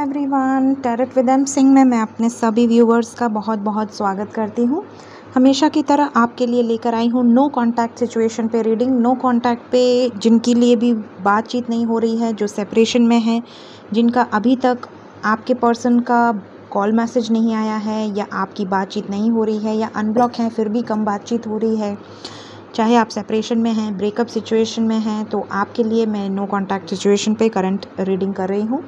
Everyone, tarot with M Singh में मैं अपने सभी व्यूवर्स का बहुत बहुत स्वागत करती हूँ। हमेशा की तरह आपके लिए लेकर आई हूँ नो कांटेक्ट सिचुएशन पे रीडिंग। नो कांटेक्ट पे जिनके लिए भी बातचीत नहीं हो रही है, जो सेपरेशन में है, जिनका अभी तक आपके पर्सन का कॉल मैसेज नहीं आया है या आपकी बातचीत नहीं हो रही है या अनब्लॉक है फिर भी कम बातचीत हो रही है, चाहे आप सेपरेशन में हैं, ब्रेकअप सिचुएशन में हैं, तो आपके लिए मैं नो कांटेक्ट सिचुएशन पे करंट रीडिंग कर रही हूँ।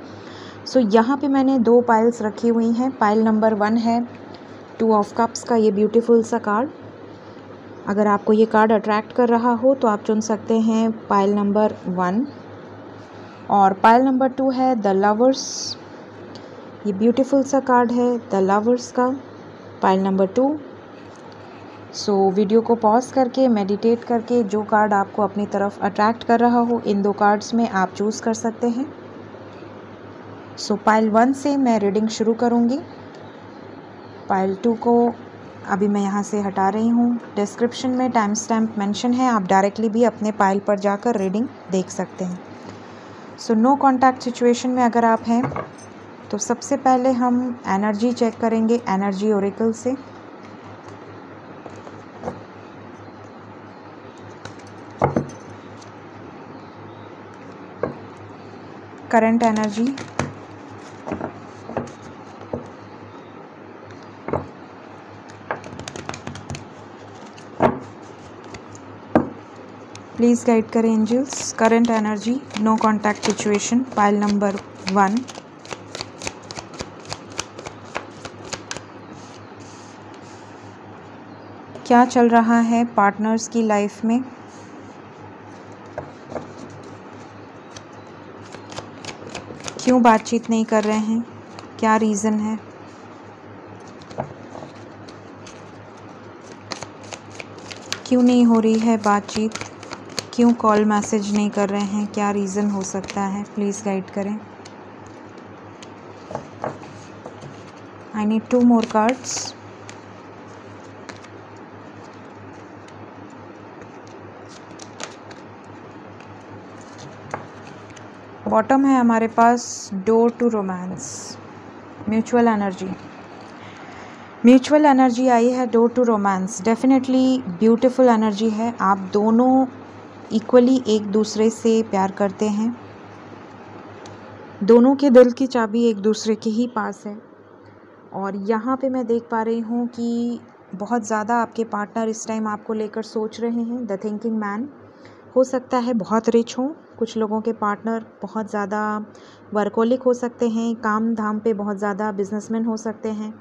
सो यहाँ पे मैंने 2 पाइल्स रखी हुई हैं। पाइल नंबर 1 है 2 ऑफ कप्स का ये ब्यूटीफुल सा कार्ड। अगर आपको ये कार्ड अट्रैक्ट कर रहा हो तो आप चुन सकते हैं पाइल नंबर 1। और पाइल नंबर 2 है द लवर्स। ये ब्यूटीफुल सा कार्ड है द लवर्स का, पाइल नंबर 2। सो वीडियो को पॉज करके मेडिटेट करके जो कार्ड आपको अपनी तरफ अट्रैक्ट कर रहा हो, इन 2 कार्ड्स में आप चूज़ कर सकते हैं। सो पाइल 1 से मैं रीडिंग शुरू करूँगी। पाइल 2 को अभी मैं यहाँ से हटा रही हूँ। डिस्क्रिप्शन में टाइम स्टैम्प मेंशन है, आप डायरेक्टली भी अपने पाइल पर जाकर रीडिंग देख सकते हैं। सो नो कॉन्टैक्ट सिचुएशन में अगर आप हैं तो सबसे पहले हम एनर्जी चेक करेंगे एनर्जी ओरेकल से। करंट एनर्जी, प्लीज़ गाइड करें angels. Current energy no contact situation, pile number 1। क्या चल रहा है पार्टनर्स की लाइफ में? क्यों बातचीत नहीं कर रहे हैं? क्या रीज़न है? क्यों नहीं हो रही है बातचीत? क्यों कॉल मैसेज नहीं कर रहे हैं? क्या रीज़न हो सकता है? प्लीज़ गाइड करें। I need 2 more cards. Bottom है हमारे पास door to romance, mutual energy. Mutual energy आई है door to romance. Definitely beautiful energy है। आप दोनों इक्वली एक दूसरे से प्यार करते हैं। दोनों के दिल की चाबी एक दूसरे के ही पास है। और यहाँ पे मैं देख पा रही हूँ कि बहुत ज़्यादा आपके पार्टनर इस टाइम आपको लेकर सोच रहे हैं। द थिंकिंग मैन हो सकता है बहुत रिच हो। कुछ लोगों के पार्टनर बहुत ज़्यादा वर्कोलिक हो सकते हैं, काम धाम पे बहुत ज़्यादा बिजनेसमैन हो सकते हैं,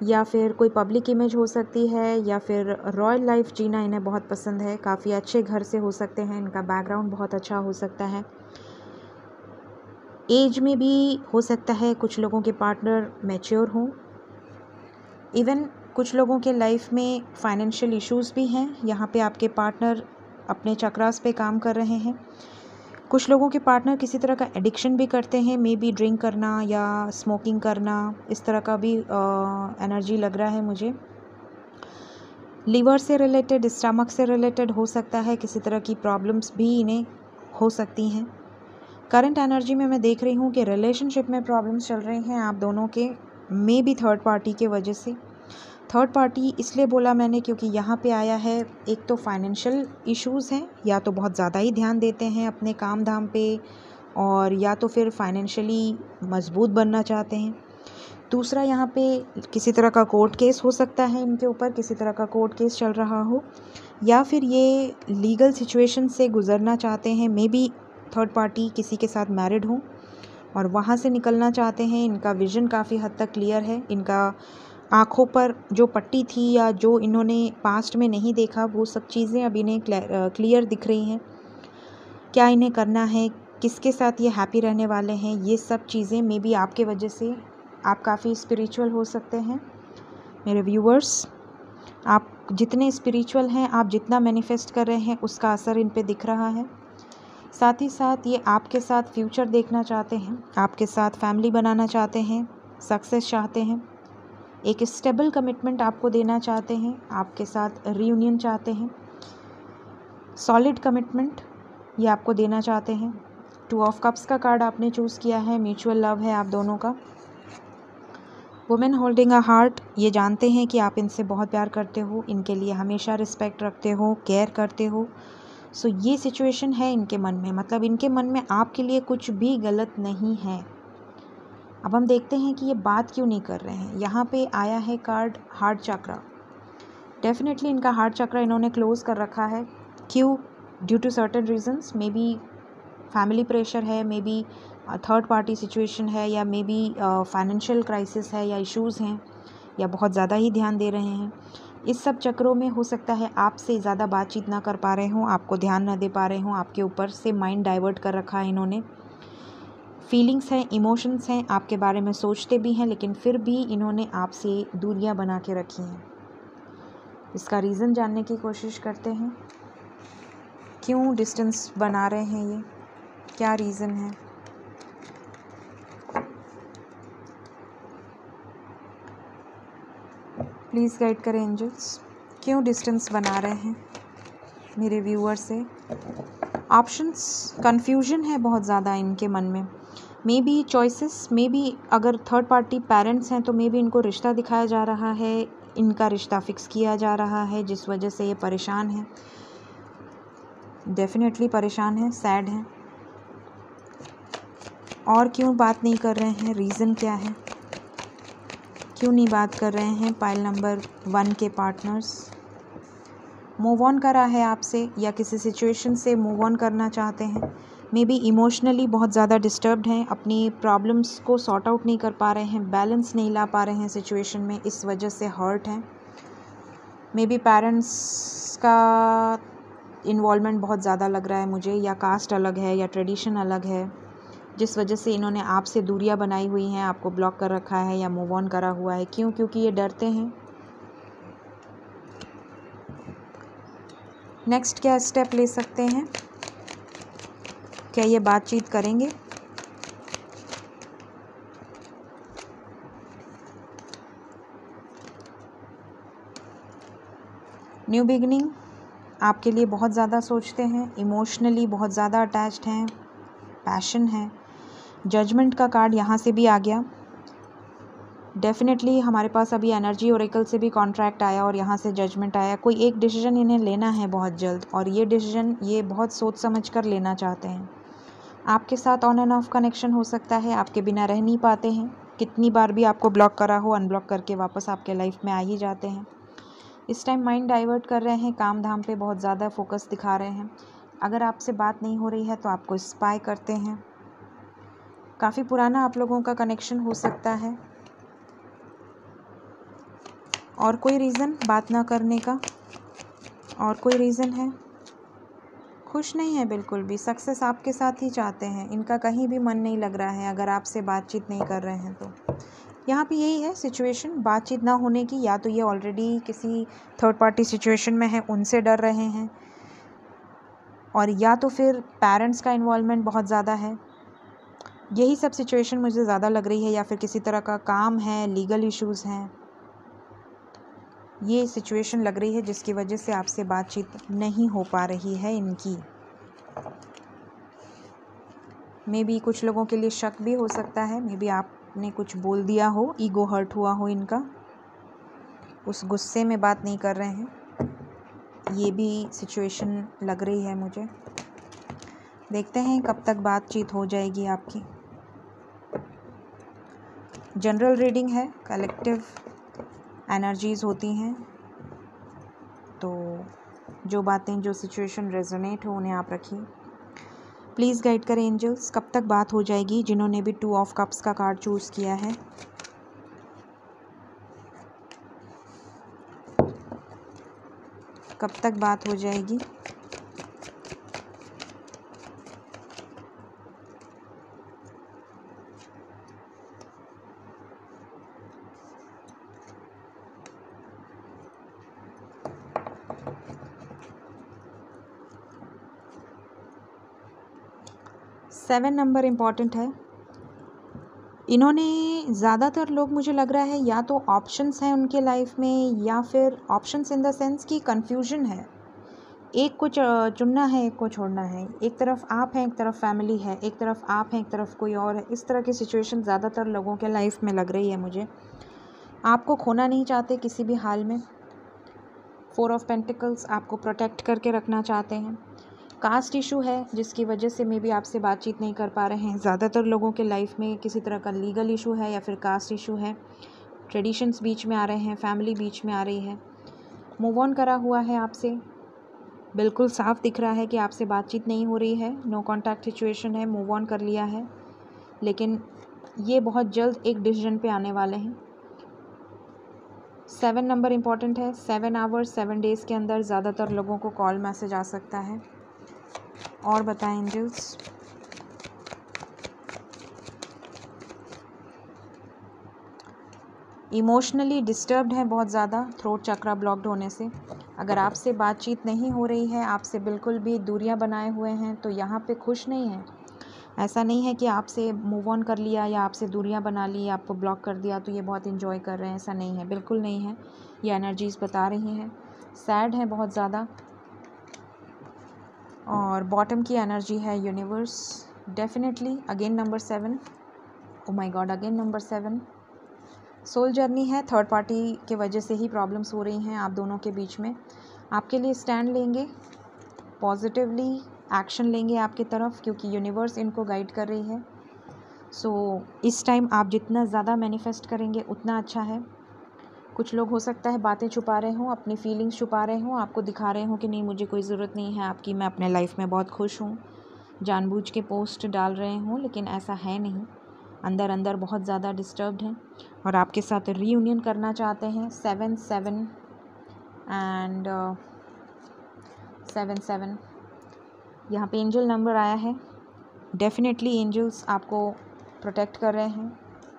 या फिर कोई पब्लिक इमेज हो सकती है, या फिर रॉयल लाइफ जीना इन्हें बहुत पसंद है। काफ़ी अच्छे घर से हो सकते हैं, इनका बैकग्राउंड बहुत अच्छा हो सकता है। एज में भी हो सकता है कुछ लोगों के पार्टनर मैच्योर हों। इवन कुछ लोगों के लाइफ में फाइनेंशियल इश्यूज़ भी हैं। यहाँ पे आपके पार्टनर अपने चक्रास पे काम कर रहे हैं। कुछ लोगों के पार्टनर किसी तरह का एडिक्शन भी करते हैं, मे बी ड्रिंक करना या स्मोकिंग करना, इस तरह का भी एनर्जी लग रहा है मुझे। लीवर से रिलेटेड, स्टमक से रिलेटेड हो सकता है, किसी तरह की प्रॉब्लम्स भी इन्हें हो सकती हैं। करंट एनर्जी में मैं देख रही हूँ कि रिलेशनशिप में प्रॉब्लम्स चल रहे हैं आप दोनों के, मे बी थर्ड पार्टी के वजह से। थर्ड पार्टी इसलिए बोला मैंने क्योंकि यहाँ पे आया है, एक तो फाइनेंशियल इश्यूज़ हैं, या तो बहुत ज़्यादा ही ध्यान देते हैं अपने काम धाम पे, और या तो फिर फाइनेंशियली मजबूत बनना चाहते हैं। दूसरा, यहाँ पे किसी तरह का कोर्ट केस हो सकता है, इनके ऊपर किसी तरह का कोर्ट केस चल रहा हो, या फिर ये लीगल सिचुएशन से गुजरना चाहते हैं। मे बी थर्ड पार्टी किसी के साथ मैरिड हो और वहाँ से निकलना चाहते हैं। इनका विजन काफ़ी हद तक क्लियर है। इनका आँखों पर जो पट्टी थी या जो इन्होंने पास्ट में नहीं देखा, वो सब चीज़ें अब इन्हें क्लियर दिख रही हैं। क्या इन्हें करना है, किसके साथ ये हैप्पी रहने वाले हैं, ये सब चीज़ें मे बी आपके वजह से। आप काफ़ी स्पिरिचुअल हो सकते हैं मेरे व्यूवर्स। आप जितने स्पिरिचुअल हैं, आप जितना मैनिफेस्ट कर रहे हैं, उसका असर इन पे दिख रहा है। साथ ही साथ ये आपके साथ फ्यूचर देखना चाहते हैं, आपके साथ फैमिली बनाना चाहते हैं, सक्सेस चाहते हैं, एक स्टेबल कमिटमेंट आपको देना चाहते हैं, आपके साथ रीयूनियन चाहते हैं, सॉलिड कमिटमेंट ये आपको देना चाहते हैं। टू ऑफ कप्स का कार्ड आपने चूज़ किया है, म्यूचुअल लव है आप दोनों का। वुमेन होल्डिंग अ हार्ट, ये जानते हैं कि आप इनसे बहुत प्यार करते हो, इनके लिए हमेशा रिस्पेक्ट रखते हो, केयर करते हो। सो ये सिचुएशन है इनके मन में, मतलब इनके मन में आपके लिए कुछ भी गलत नहीं है। अब हम देखते हैं कि ये बात क्यों नहीं कर रहे हैं। यहाँ पे आया है कार्ड हार्ट चक्रा। डेफिनेटली इनका हार्ट चक्रा इन्होंने क्लोज कर रखा है। क्यों? Due to certain reasons, may be family pressure है, may be third party situation है, या मे बी फाइनेंशियल क्राइसिस है, या इश्यूज़ हैं, या बहुत ज़्यादा ही ध्यान दे रहे हैं। इस सब चक्रों में हो सकता है आपसे ज़्यादा बातचीत ना कर पा रहे हों, आपको ध्यान ना दे पा रहे हों, आपके ऊपर से माइंड डाइवर्ट कर रखा है इन्होंने। फीलिंग्स हैं, इमोशंस हैं, आपके बारे में सोचते भी हैं, लेकिन फिर भी इन्होंने आपसे दूरियां बना के रखी हैं। इसका रीज़न जानने की कोशिश करते हैं। क्यों डिस्टेंस बना रहे हैं ये, क्या रीज़न है? प्लीज़ गाइड करें एंजल्स, क्यों डिस्टेंस बना रहे हैं मेरे व्यूअर से? ऑप्शंस, कन्फ्यूजन है बहुत ज़्यादा इनके मन में। May be choices, may be अगर थर्ड पार्टी पेरेंट्स हैं तो मे बी इनको रिश्ता दिखाया जा रहा है, इनका रिश्ता फिक्स किया जा रहा है, जिस वजह से ये परेशान है। डेफिनेटली परेशान है, सैड है। और क्यों बात नहीं कर रहे हैं, रीज़न क्या है, क्यों नहीं बात कर रहे हैं? पाइल नंबर 1 के पार्टनर्स मूव ऑन करा है आपसे, या किसी सिचुएशन से मूव ऑन करना चाहते हैं। मे बी इमोशनली बहुत ज़्यादा डिस्टर्ब्ड हैं, अपनी प्रॉब्लम्स को सॉर्ट आउट नहीं कर पा रहे हैं, बैलेंस नहीं ला पा रहे हैं सिचुएशन में, इस वजह से हर्ट हैं। मे बी पेरेंट्स का इन्वॉल्वमेंट बहुत ज़्यादा लग रहा है मुझे, या कास्ट अलग है, या ट्रेडिशन अलग है, जिस वजह से इन्होंने आपसे दूरियां बनाई हुई हैं, आपको ब्लॉक कर रखा है या मूव ऑन करा हुआ है। क्यों? क्योंकि ये डरते हैं। नेक्स्ट क्या स्टेप ले सकते हैं? क्या ये बातचीत करेंगे? न्यू बिगनिंग आपके लिए बहुत ज़्यादा सोचते हैं, इमोशनली बहुत ज़्यादा अटैच्ड हैं, पैशन है। जजमेंट का कार्ड यहाँ से भी आ गया। डेफिनेटली हमारे पास अभी एनर्जी ओरेकल से भी कॉन्ट्रैक्ट आया और यहाँ से जजमेंट आया। कोई एक डिसीजन इन्हें लेना है बहुत जल्द, और ये डिसीजन ये बहुत सोच समझ कर लेना चाहते हैं। आपके साथ ऑन एंड ऑफ कनेक्शन हो सकता है, आपके बिना रह नहीं पाते हैं। कितनी बार भी आपको ब्लॉक करा हो, अनब्लॉक करके वापस आपके लाइफ में आ ही जाते हैं। इस टाइम माइंड डाइवर्ट कर रहे हैं, काम धाम पे बहुत ज़्यादा फोकस दिखा रहे हैं। अगर आपसे बात नहीं हो रही है तो आपको स्पाई करते हैं। काफ़ी पुराना आप लोगों का कनेक्शन हो सकता है। और कोई रीज़न बात ना करने का? और कोई रीज़न है? खुश नहीं है बिल्कुल भी, सक्सेस आपके साथ ही चाहते हैं, इनका कहीं भी मन नहीं लग रहा है अगर आपसे बातचीत नहीं कर रहे हैं तो। यहाँ पे यही है सिचुएशन, बातचीत ना होने की। या तो ये ऑलरेडी किसी थर्ड पार्टी सिचुएशन में है, उनसे डर रहे हैं, और या तो फिर पेरेंट्स का इन्वॉल्वमेंट बहुत ज़्यादा है। यही सब सिचुएशन मुझे ज़्यादा लग रही है, या फिर किसी तरह का काम है, लीगल इश्यूज़ हैं। ये सिचुएशन लग रही है जिसकी वजह से आपसे बातचीत नहीं हो पा रही है इनकी। मे बी कुछ लोगों के लिए शक भी हो सकता है, मे बी आपने कुछ बोल दिया हो, ईगो हर्ट हुआ हो इनका, उस गुस्से में बात नहीं कर रहे हैं। ये भी सिचुएशन लग रही है मुझे। देखते हैं कब तक बातचीत हो जाएगी आपकी। जनरल रीडिंग है, कलेक्टिव एनर्जीज़ होती हैं, तो जो बातें, जो सिचुएशन रेजोनेट हो उन्हें आप रखिए। प्लीज़ गाइड करें एंजल्स, कब तक बात हो जाएगी? जिन्होंने भी 2 ऑफ कप्स का कार्ड चूज़ किया है, कब तक बात हो जाएगी? सेवन नंबर इम्पॉर्टेंट है। इन्होंने ज़्यादातर लोग, मुझे लग रहा है, या तो ऑप्शंस हैं उनके लाइफ में, या फिर ऑप्शंस इन द सेंस कि कन्फ्यूजन है एक को चुनना है, एक को छोड़ना है। एक तरफ आप हैं, एक तरफ फैमिली है, एक तरफ आप हैं, एक तरफ कोई और है। इस तरह की सिचुएशन ज़्यादातर लोगों के लाइफ में लग रही है मुझे। आपको खोना नहीं चाहते किसी भी हाल में। 4 ऑफ पेंटिकल्स आपको प्रोटेक्ट करके रखना चाहते हैं। कास्ट इशू है जिसकी वजह से मे बी आपसे बातचीत नहीं कर पा रहे हैं। ज़्यादातर लोगों के लाइफ में किसी तरह का लीगल इशू है या फिर कास्ट इशू है। ट्रेडिशंस बीच में आ रहे हैं, फैमिली बीच में आ रही है। मूव ऑन करा हुआ है आपसे, बिल्कुल साफ दिख रहा है कि आपसे बातचीत नहीं हो रही है। नो कॉन्टैक्ट सिचुएशन है, मूव ऑन कर लिया है, लेकिन ये बहुत जल्द एक डिसीजन पे आने वाले हैं। 7 नंबर इम्पॉर्टेंट है। 7 आवर्स 7 डेज़ के अंदर ज़्यादातर लोगों को कॉल मैसेज आ सकता है। और बताएं एंजल्स। इमोशनली डिस्टर्ब्ड हैं बहुत ज़्यादा, थ्रोट चक्रा ब्लॉक्ड होने से। अगर आपसे बातचीत नहीं हो रही है, आपसे बिल्कुल भी दूरियां बनाए हुए हैं, तो यहाँ पे खुश नहीं हैं। ऐसा नहीं है कि आपसे मूव ऑन कर लिया या आपसे दूरियां बना ली, आपको ब्लॉक कर दिया तो ये बहुत इन्जॉय कर रहे हैं। ऐसा नहीं है, बिल्कुल नहीं है। ये एनर्जीज़ बता रही हैं। सैड हैं बहुत ज़्यादा। और बॉटम की एनर्जी है universe. Definitely again number 7। Oh my god, again number 7। Soul journey है। थर्ड पार्टी के वजह से ही प्रॉब्लम्स हो रही हैं आप दोनों के बीच में। आपके लिए स्टैंड लेंगे, पॉजिटिवली एक्शन लेंगे आपकी तरफ, क्योंकि यूनिवर्स इनको गाइड कर रही है। सो इस टाइम आप जितना ज़्यादा मैनिफेस्ट करेंगे उतना अच्छा है। कुछ लोग हो सकता है बातें छुपा रहे हों, अपनी फीलिंग्स छुपा रहे हों, आपको दिखा रहे हों कि नहीं मुझे कोई ज़रूरत नहीं है आपकी, मैं अपने लाइफ में बहुत खुश हूँ, जानबूझ के पोस्ट डाल रहे हों, लेकिन ऐसा है नहीं। अंदर अंदर बहुत ज़्यादा डिस्टर्ब्ड हैं और आपके साथ रीयूनियन करना चाहते हैं। 7 एंड 7 यहाँ पे एंजल नंबर आया है। डेफिनेटली एंजल्स आपको प्रोटेक्ट कर रहे हैं,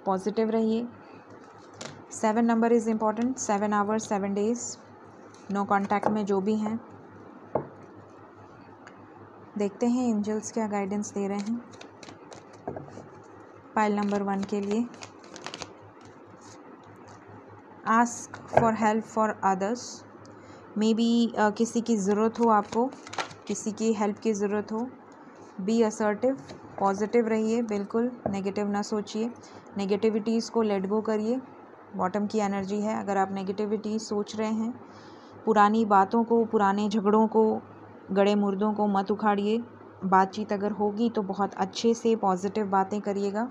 पॉजिटिव रहिए। 7 number is important. 7 hours 7 days no contact में जो भी हैं। देखते हैं एंजल्स क्या गाइडेंस दे रहे हैं पाइल नंबर 1 के लिए। Ask for help for others. May be किसी की ज़रूरत हो, आपको किसी की हेल्प की ज़रूरत हो। बी असर्टिव, पॉजिटिव रहिए, बिल्कुल नेगेटिव ना सोचिए। नेगेटिविटीज़ को लेट गो करिए। बॉटम की एनर्जी है। अगर आप नेगेटिविटी सोच रहे हैं, पुरानी बातों को, पुराने झगड़ों को, गड़े मुर्दों को मत उखाड़िए। बातचीत अगर होगी तो बहुत अच्छे से पॉजिटिव बातें करिएगा।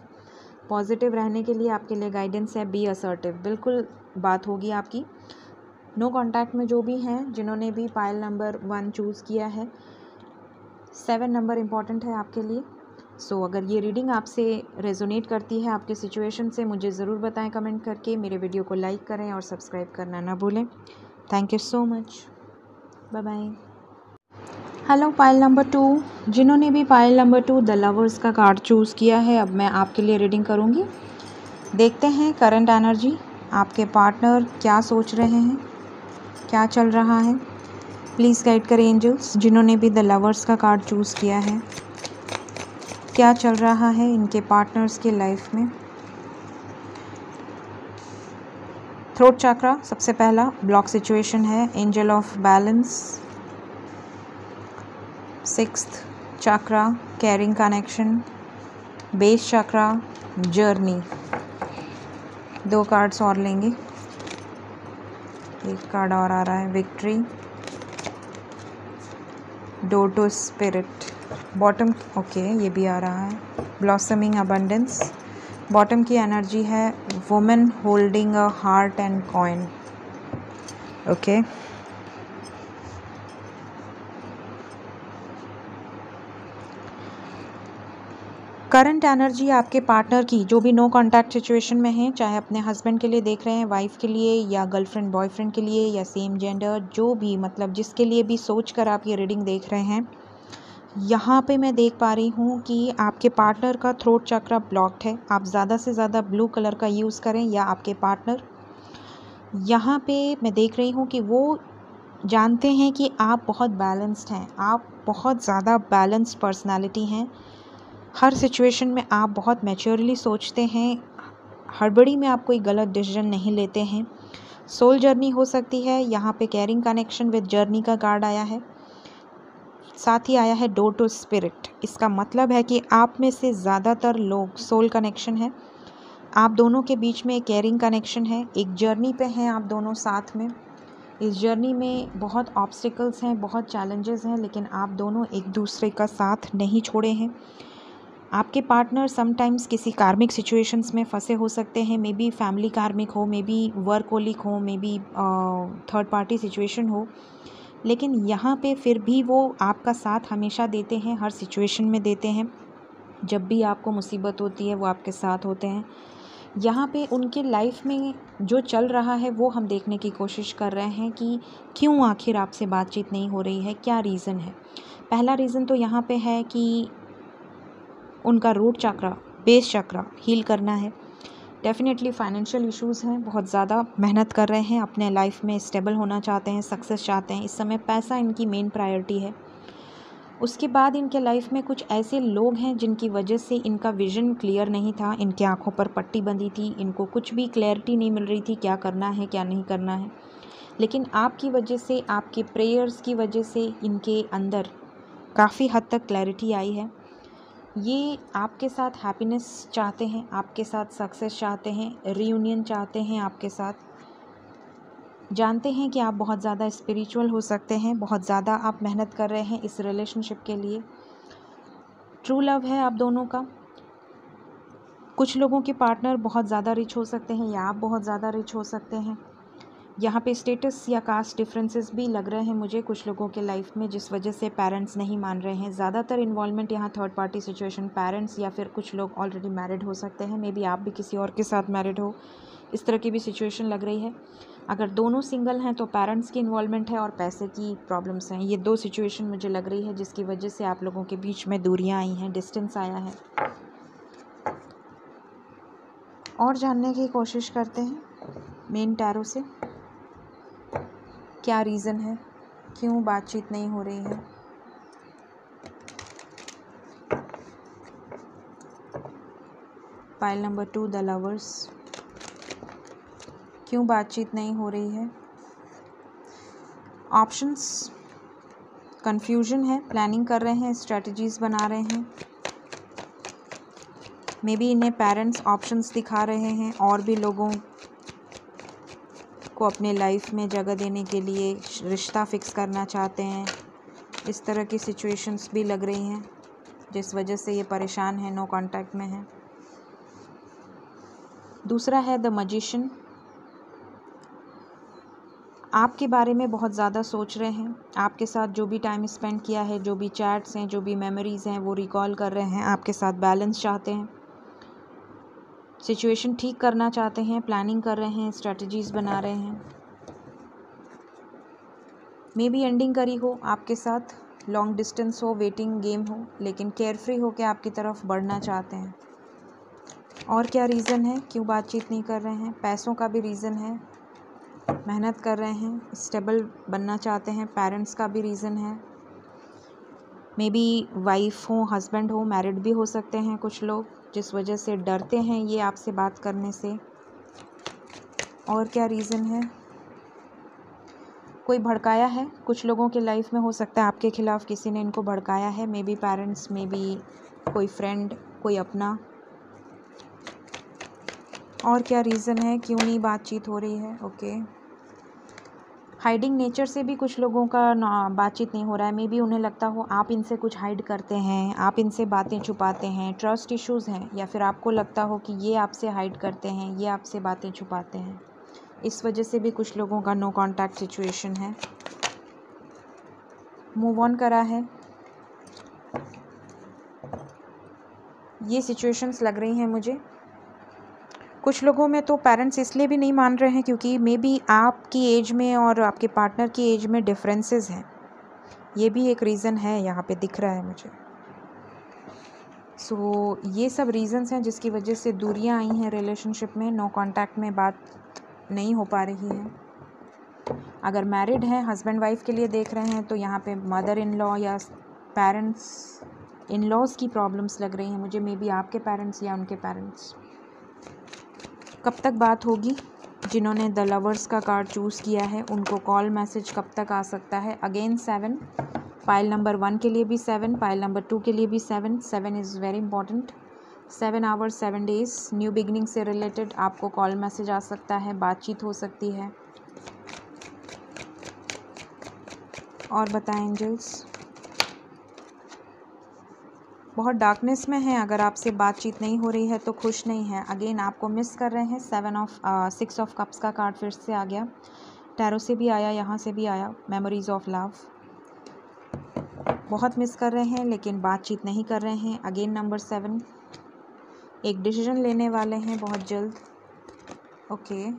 पॉजिटिव रहने के लिए आपके लिए गाइडेंस है, बी असर्टिव, बिल्कुल बात होगी आपकी। नो कॉन्टैक्ट में जो भी हैं, जिन्होंने भी पाइल नंबर 1 चूज़ किया है, 7 नंबर इम्पॉर्टेंट है आपके लिए। सो अगर ये रीडिंग आपसे रेजोनेट करती है आपके सिचुएशन से, मुझे ज़रूर बताएं कमेंट करके। मेरे वीडियो को लाइक करें और सब्सक्राइब करना ना भूलें। Thank you so much, bye bye. Hello pile number 2, जिन्होंने भी पाइल नंबर 2 द लवर्स का कार्ड चूज़ किया है, अब मैं आपके लिए रीडिंग करूँगी। देखते हैं करंट एनर्जी, आपके पार्टनर क्या सोच रहे हैं, क्या चल रहा है। प्लीज़ गाइड करें एंजल्स। जिन्होंने भी द लवर्स का कार्ड चूज़ किया है, क्या चल रहा है इनके पार्टनर्स के लाइफ में। थ्रोट चक्रा सबसे पहला ब्लॉक सिचुएशन है। Angel of balance. 6th chakra carrying connection. Base chakra journey. 2 cards और लेंगे। एक कार्ड और आ रहा है, victory. Door to spirit. Bottom, okay ये भी आ रहा है, ब्लॉसमिंग अबंडेंस। बॉटम की एनर्जी है women holding a heart and coin. Okay, current energy आपके पार्टनर की, जो भी नो कॉन्टैक्ट सिचुएशन में हैं, चाहे अपने हस्बैंड के लिए देख रहे हैं, वाइफ के लिए, या गर्लफ्रेंड बॉयफ्रेंड के लिए, या सेम जेंडर, जो भी, मतलब जिसके लिए भी सोच कर आप ये रीडिंग देख रहे हैं, यहाँ पे मैं देख पा रही हूँ कि आपके पार्टनर का थ्रोट चक्रा ब्लॉक्ड है। आप ज़्यादा से ज़्यादा ब्लू कलर का यूज़ करें, या आपके पार्टनर, यहाँ पे मैं देख रही हूँ कि वो जानते हैं कि आप बहुत बैलेंस्ड हैं, आप बहुत ज़्यादा बैलेंस्ड पर्सनालिटी हैं। हर सिचुएशन में आप बहुत मैच्योरली सोचते हैं, हड़बड़ी में आप कोई गलत डिसीजन नहीं लेते हैं। सोल जर्नी हो सकती है, यहाँ पे कैरिंग कनेक्शन विद जर्नी का कार्ड आया है। साथ ही आया है डोर टू स्पिरिट। इसका मतलब है कि आप में से ज़्यादातर लोग सोल कनेक्शन है, आप दोनों के बीच में एक केयरिंग कनेक्शन है, एक जर्नी पे हैं आप दोनों साथ में। इस जर्नी में बहुत ऑब्स्टिकल्स हैं, बहुत चैलेंजेस हैं, लेकिन आप दोनों एक दूसरे का साथ नहीं छोड़े हैं। आपके पार्टनर समटाइम्स किसी कार्मिक सिचुएशंस में फंसे हो सकते हैं, मे बी फैमिली कार्मिक हो, मे बी वर्क कोलिक हो, मे बी थर्ड पार्टी सिचुएशन हो, लेकिन यहाँ पे फिर भी वो आपका साथ हमेशा देते हैं, हर सिचुएशन में देते हैं। जब भी आपको मुसीबत होती है वो आपके साथ होते हैं। यहाँ पे उनके लाइफ में जो चल रहा है वो हम देखने की कोशिश कर रहे हैं कि क्यों आखिर आपसे बातचीत नहीं हो रही है, क्या रीज़न है। पहला रीज़न तो यहाँ पे है कि उनका रूट चक्रा, बेस चक्रा हील करना है। डेफिनेटली फाइनेंशियल इश्यूज़ हैं, बहुत ज़्यादा मेहनत कर रहे हैं, अपने लाइफ में स्टेबल होना चाहते हैं, सक्सेस चाहते हैं। इस समय पैसा इनकी मेन प्रायोरिटी है। उसके बाद इनके लाइफ में कुछ ऐसे लोग हैं जिनकी वजह से इनका विज़न क्लियर नहीं था, इनके आँखों पर पट्टी बंधी थी, इनको कुछ भी क्लैरिटी नहीं मिल रही थी क्या करना है क्या नहीं करना है। लेकिन आपकी वजह से, आपके प्रेयर्स की वजह से इनके अंदर काफ़ी हद तक क्लैरिटी आई है। ये आपके साथ हैप्पीनेस चाहते हैं, आपके साथ सक्सेस चाहते हैं, रीयूनियन चाहते हैं आपके साथ। जानते हैं कि आप बहुत ज़्यादा स्पिरिचुअल हो सकते हैं, बहुत ज़्यादा आप मेहनत कर रहे हैं इस रिलेशनशिप के लिए। ट्रू लव है आप दोनों का। कुछ लोगों के पार्टनर बहुत ज़्यादा रिच हो सकते हैं या आप बहुत ज़्यादा रिच हो सकते हैं। यहाँ पे स्टेटस या कास्ट डिफरेंसेस भी लग रहे हैं मुझे कुछ लोगों के लाइफ में, जिस वजह से पेरेंट्स नहीं मान रहे हैं। ज़्यादातर इन्वॉल्वमेंट यहाँ थर्ड पार्टी सिचुएशन, पेरेंट्स या फिर कुछ लोग ऑलरेडी मैरिड हो सकते हैं, मे बी आप भी किसी और के साथ मैरिड हो, इस तरह की भी सिचुएशन लग रही है। अगर दोनों सिंगल हैं तो पेरेंट्स की इन्वॉल्वमेंट है और पैसे की प्रॉब्लम्स हैं। ये दो सिचुएशन मुझे लग रही है जिसकी वजह से आप लोगों के बीच में दूरियां आई हैं, डिस्टेंस आया है। और जानने की कोशिश करते हैं मेन टैरो से क्या रीज़न है, क्यों बातचीत नहीं हो रही है। पाइल नंबर 2 द लवर्स, क्यों बातचीत नहीं हो रही है। ऑप्शंस, कन्फ्यूजन है, प्लानिंग कर रहे हैं, स्ट्रेटजीज बना रहे हैं। मे बी इन्हें पेरेंट्स ऑप्शंस दिखा रहे हैं और भी लोगों को अपने लाइफ में जगह देने के लिए रिश्ता फिक्स करना चाहते हैं। इस तरह की सिचुएशंस भी लग रही हैं जिस वजह से ये परेशान है, नो कांटेक्ट में है। दूसरा है द मैजिशियन, आपके बारे में बहुत ज़्यादा सोच रहे हैं, आपके साथ जो भी टाइम स्पेंड किया है, जो भी चैट्स हैं, जो भी मेमोरीज़ हैं वो रिकॉल कर रहे हैं, आपके साथ बैलेंस चाहते हैं, सिचुएशन ठीक करना चाहते हैं, प्लानिंग कर रहे हैं, स्ट्रेटजीज बना रहे हैं। मे बी एंडिंग करी हो आपके साथ, लॉन्ग डिस्टेंस हो, वेटिंग गेम हो, लेकिन केयर फ्री होकर आपकी तरफ बढ़ना चाहते हैं। और क्या रीज़न है क्यों बातचीत नहीं कर रहे हैं। पैसों का भी रीज़न है, मेहनत कर रहे हैं, स्टेबल बनना चाहते हैं। पेरेंट्स का भी रीज़न है, मे बी वाइफ हो, हस्बैंड हो, मैरिड भी हो सकते हैं कुछ लोग, जिस वजह से डरते हैं ये आपसे बात करने से। और क्या रीज़न है, कोई भड़काया है कुछ लोगों के लाइफ में, हो सकता है आपके खिलाफ किसी ने इनको भड़काया है, may be parents, may be कोई फ्रेंड, कोई अपना। और क्या रीज़न है क्यों नहीं बातचीत हो रही है। ओके, हाइडिंग नेचर से भी कुछ लोगों का बातचीत नहीं हो रहा है। मे बी उन्हें लगता हो आप इनसे कुछ हाइड करते हैं, आप इनसे बातें छुपाते हैं, ट्रस्ट इश्यूज़ हैं, या फिर आपको लगता हो कि ये आपसे हाइड करते हैं, ये आपसे बातें छुपाते हैं। इस वजह से भी कुछ लोगों का नो कांटेक्ट सिचुएशन है, मूव ऑन करा है। ये सिचुएशंस लग रही हैं मुझे। कुछ लोगों में तो पेरेंट्स इसलिए भी नहीं मान रहे हैं क्योंकि मे बी आपकी एज में और आपके पार्टनर की एज में डिफरेंसेस हैं, ये भी एक रीज़न है यहाँ पे दिख रहा है मुझे। सो ये सब रीज़न्स हैं जिसकी वजह से दूरियां आई हैं रिलेशनशिप में, नो कांटेक्ट में बात नहीं हो पा रही है। अगर मैरिड हैं, हस्बैंड वाइफ के लिए देख रहे हैं तो यहाँ पे मदर इन लॉ या पेरेंट्स इन लॉज की प्रॉब्लम्स लग रही हैं मुझे, मे बी आपके पेरेंट्स या उनके पेरेंट्स। कब तक बात होगी, जिन्होंने द लवर्स का कार्ड चूज़ किया है उनको कॉल मैसेज कब तक आ सकता है। अगेन 7 पाइल नंबर 1 के लिए भी 7, पाइल नंबर 2 के लिए भी 7. 7 is very important. 7 hours 7 days. New beginning से रिलेटेड आपको कॉल मैसेज आ सकता है, बातचीत हो सकती है. और बताएं एंजल्स. बहुत डार्कनेस में है. अगर आपसे बातचीत नहीं हो रही है तो खुश नहीं है. अगेन आपको मिस कर रहे हैं. 6 ऑफ कप्स का कार्ड फिर से आ गया. टैरो से भी आया, यहाँ से भी आया. Memories of love. बहुत मिस कर रहे हैं लेकिन बातचीत नहीं कर रहे हैं. Again number 7. एक डिसीजन लेने वाले हैं बहुत जल्द. ओके.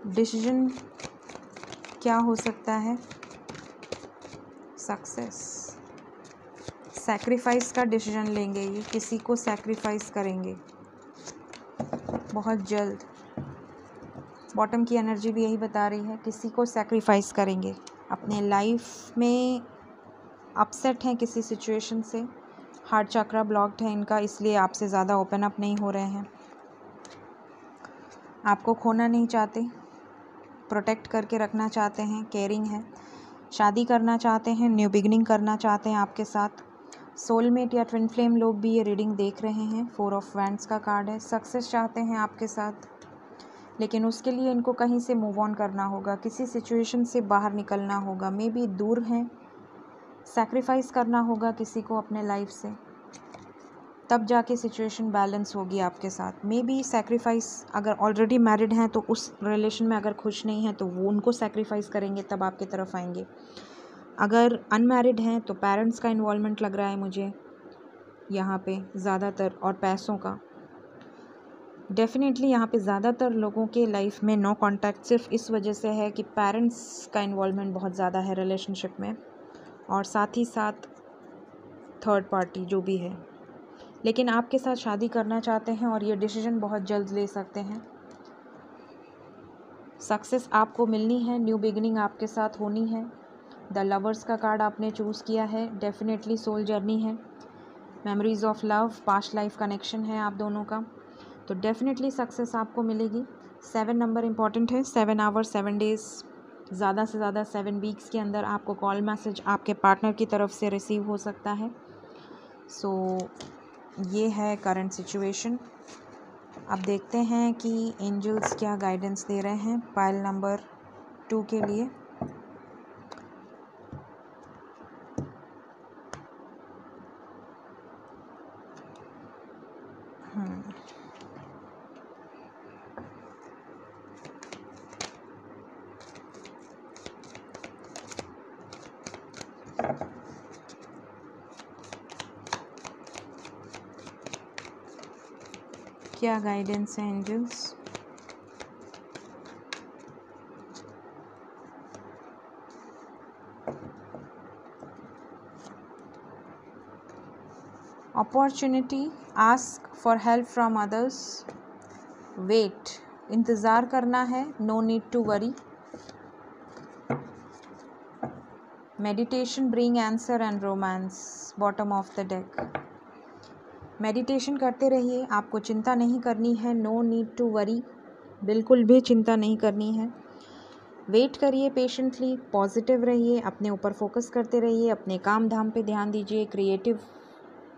डिसीजन क्या हो सकता है? सक्सेस. सैक्रिफाइस का डिसीजन लेंगे. ये किसी को सैक्रिफाइस करेंगे बहुत जल्द. बॉटम की एनर्जी भी यही बता रही है, किसी को सैक्रिफाइस करेंगे. अपने लाइफ में अपसेट हैं किसी सिचुएशन से. हार्ट चक्रा ब्लॉक्ड है इनका, इसलिए आपसे ज़्यादा ओपन अप नहीं हो रहे हैं. आपको खोना नहीं चाहते, प्रोटेक्ट करके रखना चाहते हैं. केयरिंग है. शादी करना चाहते हैं, न्यू बिगनिंग करना चाहते हैं आपके साथ. सोलमेट या ट्विन फ्लेम लोग भी ये रीडिंग देख रहे हैं. 4 ऑफ वैंड्स का कार्ड है. सक्सेस चाहते हैं आपके साथ, लेकिन उसके लिए इनको कहीं से मूव ऑन करना होगा. किसी सिचुएशन से बाहर निकलना होगा. मे बी दूर हैं. सैक्रिफाइस करना होगा किसी को अपने लाइफ से, तब जाके सिचुएशन बैलेंस होगी आपके साथ. मे बी सैक्रिफाइस, अगर ऑलरेडी मैरिड हैं तो उस रिलेशन में अगर खुश नहीं हैं तो वो उनको सैक्रिफाइस करेंगे तब आपकी तरफ आएंगे. अगर अनमैरिड हैं तो पेरेंट्स का इन्वॉल्वमेंट लग रहा है मुझे यहाँ पे ज़्यादातर, और पैसों का. डेफिनेटली यहाँ पे ज़्यादातर लोगों के लाइफ में नो कांटेक्ट सिर्फ इस वजह से है कि पेरेंट्स का इन्वॉल्वमेंट बहुत ज़्यादा है रिलेशनशिप में, और साथ ही साथ थर्ड पार्टी जो भी है. लेकिन आपके साथ शादी करना चाहते हैं और ये डिसीजन बहुत जल्द ले सकते हैं. सक्सेस आपको मिलनी है. न्यू बिगनिंग आपके साथ होनी है. द लवर्स का कार्ड आपने चूज़ किया है. डेफिनेटली सोल जर्नी है. Memories of love, past life connection है आप दोनों का. तो डेफिनेटली सक्सेस आपको मिलेगी. 7 नंबर इम्पॉर्टेंट है. 7 आवर्स 7 डेज़, ज़्यादा से ज़्यादा 7 वीक्स के अंदर आपको कॉल मैसेज आपके पार्टनर की तरफ से रिसीव हो सकता है. सो ये है करंट सिचुएशन. अब देखते हैं कि एंजल्स क्या गाइडेंस दे रहे हैं पाइल नंबर 2 के लिए. क्या गाइडेंस है angels? Opportunity, ask for help from others, wait, इंतज़ार करना है, no need to worry, meditation bring answer and romance, bottom of the deck. Meditation करते रहिए, आपको चिंता नहीं करनी है. नो नीड टू वरी, बिल्कुल भी चिंता नहीं करनी है. वेट करिए पेशेंटली, पॉजिटिव रहिए, अपने ऊपर फोकस करते रहिए, अपने काम धाम पे ध्यान दीजिए. क्रिएटिव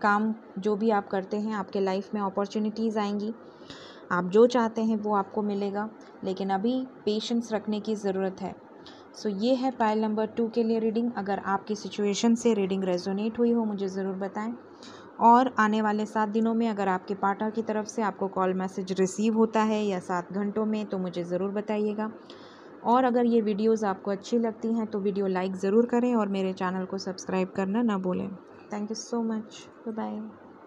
काम जो भी आप करते हैं, आपके लाइफ में अपॉर्चुनिटीज़ आएंगी. आप जो चाहते हैं वो आपको मिलेगा, लेकिन अभी पेशेंस रखने की ज़रूरत है. सो ये है पाइल नंबर 2 के लिए रीडिंग. अगर आपकी सिचुएशन से रीडिंग रेजोनेट हुई हो मुझे ज़रूर बताएं. और आने वाले 7 दिनों में अगर आपके पार्टनर की तरफ से आपको कॉल मैसेज रिसीव होता है या 7 घंटों में, तो मुझे ज़रूर बताइएगा. और अगर ये वीडियोज़ आपको अच्छी लगती हैं तो वीडियो लाइक ज़रूर करें और मेरे चैनल को सब्सक्राइब करना ना भूलें. Thank you so much. Bye bye.